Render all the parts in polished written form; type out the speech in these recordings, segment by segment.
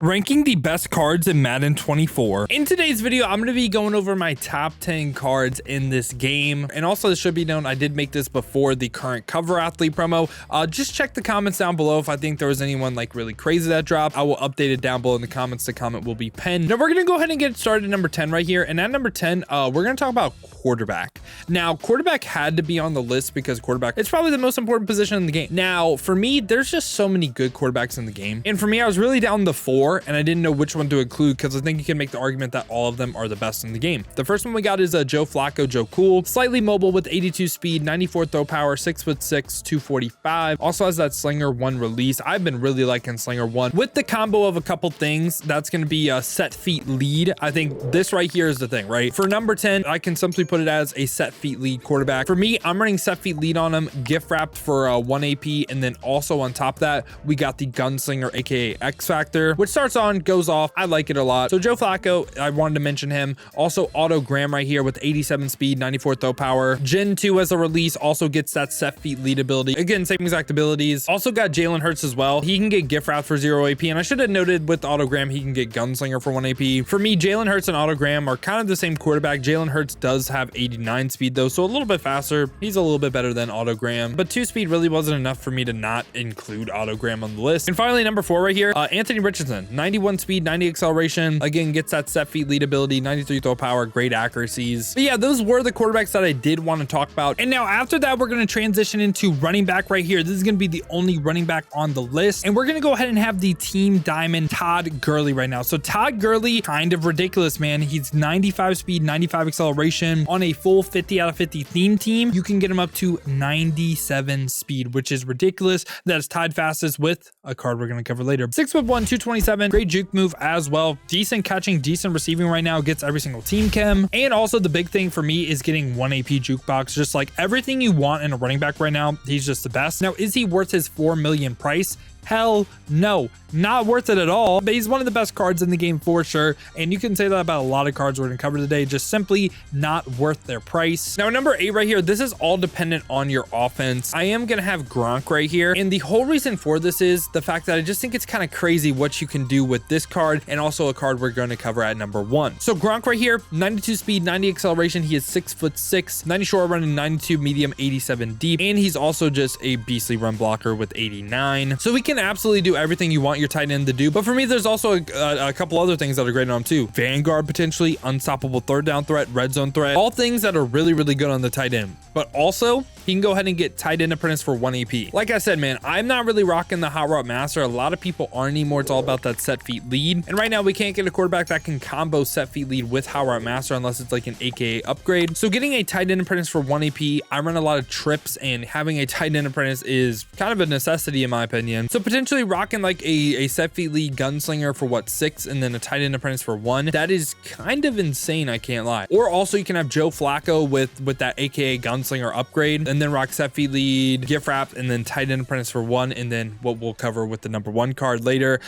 Ranking the best cards in Madden 24. In today's video, I'm going to be going over my top 10 cards in this game. And also, this should be known, I did make this before the current cover athlete promo. Just check the comments down below if I think there was anyone like really crazy that dropped. I will update it down below in the comments. The comment will be pinned. Now, we're going to go ahead and get started at number 10 right here. And at number 10, we're going to talk about quarterback. Now, quarterback had to be on the list because quarterback is probably the most important position in the game. Now, for me, there's just so many good quarterbacks in the game. And for me, I was really down the 4. And I didn't know which one to include because I think you can make the argument that all of them are the best in the game. The first one we got is Joe Flacco, Joe Cool, slightly mobile with 82 speed, 94 throw power, 6'6", 245. Also has that Slinger 1 release. I've been really liking Slinger 1 with the combo of a couple things. That's going to be a set feet lead. I think this right here is the thing, right? For number 10, I can simply put it as a set feet lead quarterback. For me, I'm running set feet lead on him, gift wrapped for 1 AP, and then also on top of that, we got the Gunslinger, aka X Factor, which starts on, goes off. I like it a lot. So Joe Flacco, I wanted to mention him. Also Autogram right here with 87 speed, 94 throw power. Gen 2 as a release also gets that set feet lead ability. Again, same exact abilities. Also got Jalen Hurts as well. He can get gift wrap for 0 AP. And I should have noted with Autogram, he can get Gunslinger for 1 AP. For me, Jalen Hurts and Autogram are kind of the same quarterback. Jalen Hurts does have 89 speed though, so a little bit faster. He's a little bit better than Autogram, but 2 speed really wasn't enough for me to not include Autogram on the list. And finally, number 4 right here, Anthony Richardson, 91 speed, 90 acceleration. Again, gets that set feet lead ability, 93 throw power, great accuracies. But yeah, those were the quarterbacks that I did want to talk about. And now after that, we're going to transition into running back right here. This is going to be the only running back on the list. And we're going to go ahead and have the team diamond Todd Gurley right now. So Todd Gurley, kind of ridiculous, man. He's 95 speed, 95 acceleration on a full 50 out of 50 theme team. You can get him up to 97 speed, which is ridiculous. That's tied fastest with a card we're going to cover later. 6'1", 227, great juke move as well. Decent catching, decent receiving right now, gets every single team chem. And also the big thing for me is getting 1 AP jukebox, just like everything you want in a running back right now. He's just the best. Now, is he worth his 4 million price? Hell no, not worth it at all, but he's one of the best cards in the game for sure. And you can say that about a lot of cards we're going to cover today, just simply not worth their price. Now, number 8 right here, this is all dependent on your offense. I am going to have Gronk right here. And the whole reason for this is the fact that I just think it's kind of crazy what you can do with this card and also a card we're going to cover at number 1. So Gronk right here, 92 speed, 90 acceleration. He is 6'6", 90 short run and 92 medium, 87 deep. And he's also just a beastly run blocker with 89. So we can absolutely do everything you want your tight end to do, but for me there's also a couple other things that are great on him too. Vanguard potentially, unstoppable third down threat, red zone threat, all things that are really good on the tight end. But also he can go ahead and get tight end apprentice for 1 AP. Like I said, man, I'm not really rocking the hot route master. A lot of people aren't anymore. It's all about that set feet lead, and right now we can't get a quarterback that can combo set feet lead with hot route master unless it's like an AKA upgrade. So getting a tight end apprentice for 1 AP, I run a lot of trips, and having a tight end apprentice is kind of a necessity in my opinion. So potentially rocking like a set feet lead gunslinger for what, 6, and then a tight end apprentice for 1. That is kind of insane, I can't lie. Or also you can have Joe Flacco with that AKA gunslinger upgrade, and then rock set feet lead, gift wrap, and then tight end apprentice for 1, and then what we'll cover with the number 1 card later.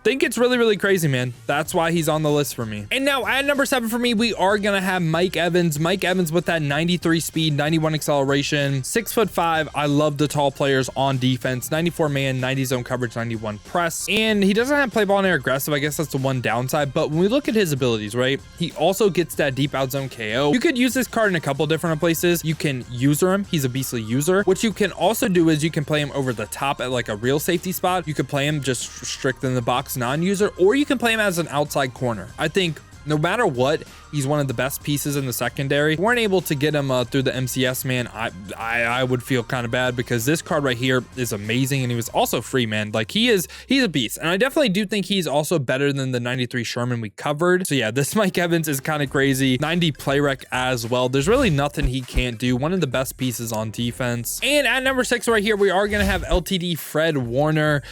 Think it's really crazy, man. That's why he's on the list for me. And now at number 7 for me, we are gonna have Mike Evans. Mike Evans with that 93 speed, 91 acceleration, 6'5". I love the tall players on defense. 94 man, 90 zone coverage, 91 press, and he doesn't have play ball and air aggressive. I guess that's the one downside, but when we look at his abilities, right, he also gets that deep out zone KO. You could use this card in a couple different places. You can user him. He's a beastly user. What you can also do is you can play him over the top at like a real safety spot. You could play him just strict in the box non-user, or you can play him as an outside corner. I think no matter what, he's one of the best pieces in the secondary. If we weren't able to get him through the MCS, man, I would feel kind of bad because this card right here is amazing, and he was also free, man. Like he's a beast, and I definitely do think he's also better than the 93 Sherman we covered. So yeah, this Mike Evans is kind of crazy. 90 play rec as well. There's really nothing he can't do. One of the best pieces on defense. And at number 6 right here, we are gonna have LTD Fred Warner.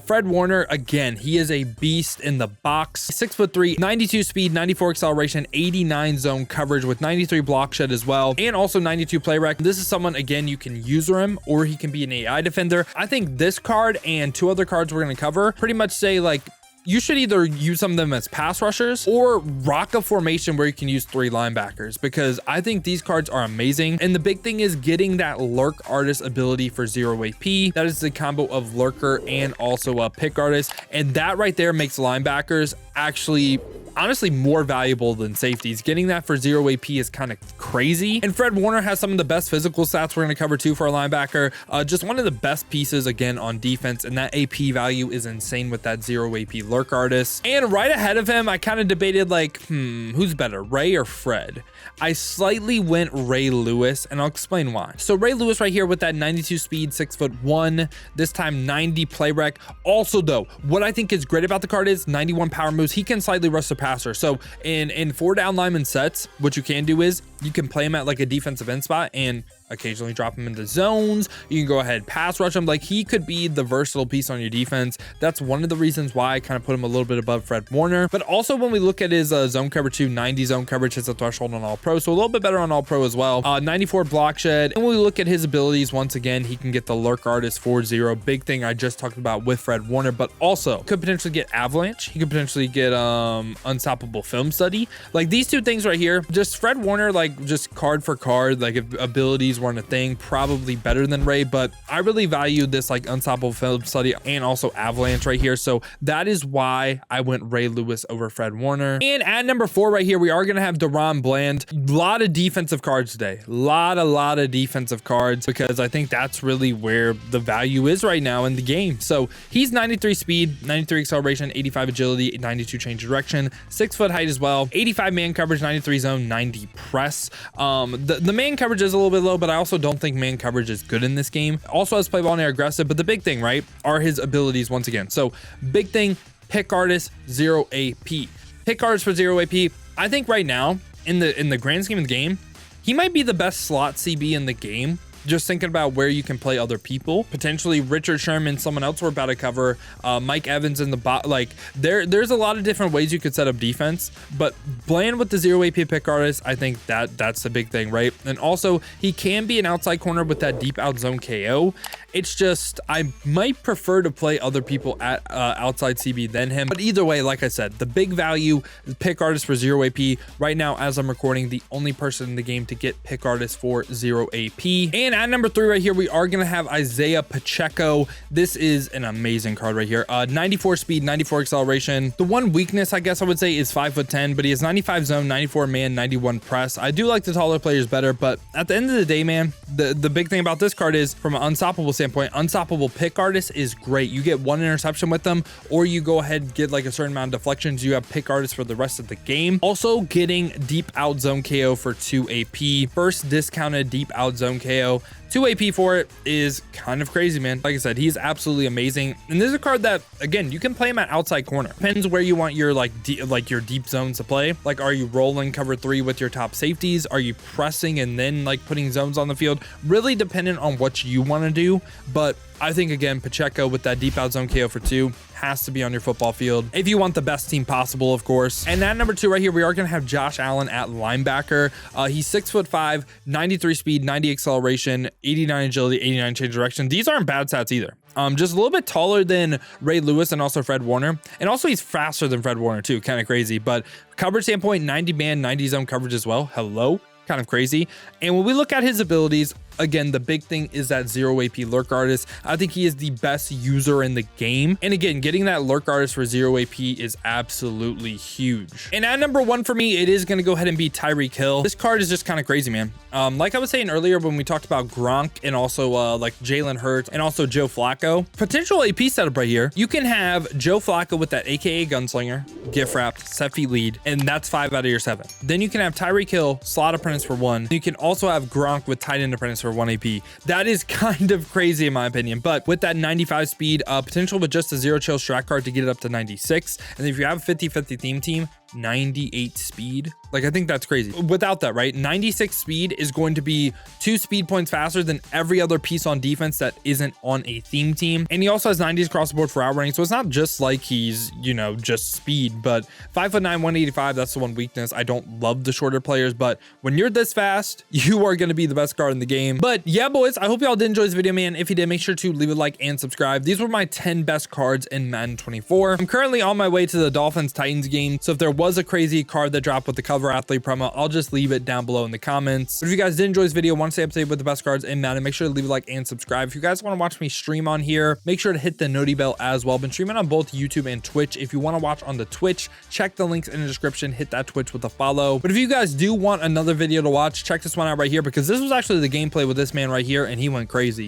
Fred Warner, again, he is a beast in the box. 6'3", 92 speed, 94 acceleration, 89 zone coverage with 93 block shed as well, and also 92 play rec. This is someone, again, you can user him, or he can be an AI defender. I think this card and 2 other cards we're going to cover pretty much say like you should either use some of them as pass rushers or rock a formation where you can use 3 linebackers, because I think these cards are amazing. And the big thing is getting that lurk artist ability for 0 AP. That is the combo of lurker and also a pick artist. And that right there makes linebackers actually honestly more valuable than safeties. Getting that for 0 AP is kind of crazy. And Fred Warner has some of the best physical stats we're going to cover too for a linebacker. Just one of the best pieces again on defense, and that AP value is insane with that 0 AP lurk artist. And right ahead of him, I kind of debated like, who's better, Ray or Fred? I slightly went Ray Lewis, and I'll explain why. So Ray Lewis right here with that 92 speed, 6'1", this time 90 play rec. Also though, what I think is great about the card is 91 power moves. He can slightly rush the passer. So in 4 down lineman sets, what you can do is you can play him at like a defensive end spot and occasionally drop him into zones. You can go ahead, pass rush him. Like, he could be the versatile piece on your defense. That's one of the reasons why I kind of put him a little bit above Fred Warner. But also when we look at his zone coverage too, 90 zone coverage hits a threshold on all pro. So a little bit better on all pro as well. 94 block shed. And when we look at his abilities, once again, he can get the lurk artist 4-0. Big thing I just talked about with Fred Warner, but also could potentially get avalanche. He could potentially get unstoppable film study. Like, these two things right here, just Fred Warner, like just card for card, like if abilities weren't a thing, probably better than Ray, but I really value this like unstoppable film study and also avalanche right here. So that is why I went Ray Lewis over Fred Warner. And at number 4 right here, we are going to have Deron Bland. A lot of defensive cards today. A lot of defensive cards, because I think that's really where the value is right now in the game. So he's 93 speed, 93 acceleration, 85 agility, 92 change of direction, 6 foot height as well, 85 man coverage, 93 zone, 90 press. The man coverage is a little bit low, but I also don't think man coverage is good in this game. Also has play ball and air aggressive, but the big thing, right, are his abilities once again. So big thing, pick artist, 0 AP. Pick artist for 0 AP. I think right now in the grand scheme of the game, he might be the best slot CB in the game. Just thinking about where you can play other people, potentially Richard Sherman, someone else we're about to cover, Mike Evans in the bot. Like, there's a lot of different ways you could set up defense, but Bland with the 0 AP pick artist, I think that's the big thing, right? And also he can be an outside corner with that deep out zone KO. It's just, I might prefer to play other people at outside CB than him. But either way, like I said, the big value, pick artist for 0 AP. Right now, as I'm recording, the only person in the game to get pick artist for 0 AP. And at number 3 right here, we are going to have Isaiah Pacheco. This is an amazing card right here. 94 speed, 94 acceleration. The one weakness, I guess I would say, is 5'10", but he has 95 zone, 94 man, 91 press. I do like the taller players better, but at the end of the day, man, the big thing about this card is, from an unstoppable standpoint, unstoppable pick artist is great. You get 1 interception with them, or you go ahead and get like a certain amount of deflections. You have pick artist for the rest of the game. Also getting deep out zone KO for 2 AP. First discounted deep out zone KO. 2 AP for it is kind of crazy, man. Like I said, he's absolutely amazing. And this is a card that, again, you can play him at outside corner. Depends where you want your your deep zones to play. Like, are you rolling cover 3 with your top safeties? Are you pressing and then like putting zones on the field? Really dependent on what you want to do. But I think, again, Pacheco with that deep out zone KO for 2 has to be on your football field if you want the best team possible, of course. And at number 2 right here, we are going to have Josh Allen at linebacker. He's 6'5", 93 speed, 90 acceleration, 89 agility, 89 change of direction. These aren't bad stats either. Just a little bit taller than Ray Lewis and also Fred Warner. And also he's faster than Fred Warner too, kind of crazy. But coverage standpoint, 90 man, 90 zone coverage as well. Hello. Kind of crazy. And when we look at his abilities, again, the big thing is that 0 AP lurk artist. I think he is the best user in the game. And again, getting that lurk artist for 0 AP is absolutely huge. And at number 1 for me, it is going to go ahead and be Tyreek Hill. This card is just kind of crazy, man. Like I was saying earlier when we talked about Gronk and also like Jalen Hurts and also Joe Flacco, potential AP setup right here. You can have Joe Flacco with that AKA gunslinger, gift wrapped, set feet lead, and that's 5 out of your 7. Then you can have Tyreek Hill, slot apprentice for 1. You can also have Gronk with tight end apprentice for 1 AP. That is kind of crazy in my opinion, but with that 95 speed, potential with just a 0 chill strat card to get it up to 96. And if you have a 50-50 theme team, 98 speed. Like, I think that's crazy. Without that, right? 96 speed is going to be 2 speed points faster than every other piece on defense that isn't on a theme team. And he also has 90s across the board for outrunning. So it's not just like he's, you know, just speed, but 5'9", 185, that's the one weakness. I don't love the shorter players, but when you're this fast, you are going to be the best card in the game. But yeah, boys, I hope y'all did enjoy this video, man. If you did, make sure to leave a like and subscribe. These were my 10 best cards in Madden 24. I'm currently on my way to the Dolphins-Titans game. So if there was a crazy card that dropped with the cover athlete promo, I'll just leave it down below in the comments. But if you guys did enjoy this video, want to stay up to date with the best cards in Madden, make sure to leave a like and subscribe. If you guys want to watch me stream on here, make sure to hit the noti bell as well. Been streaming on both YouTube and Twitch. If you want to watch on the Twitch, check the links in the description, hit that Twitch with a follow. But if you guys do want another video to watch, check this one out right here, because this was actually the gameplay with this man right here, and he went crazy.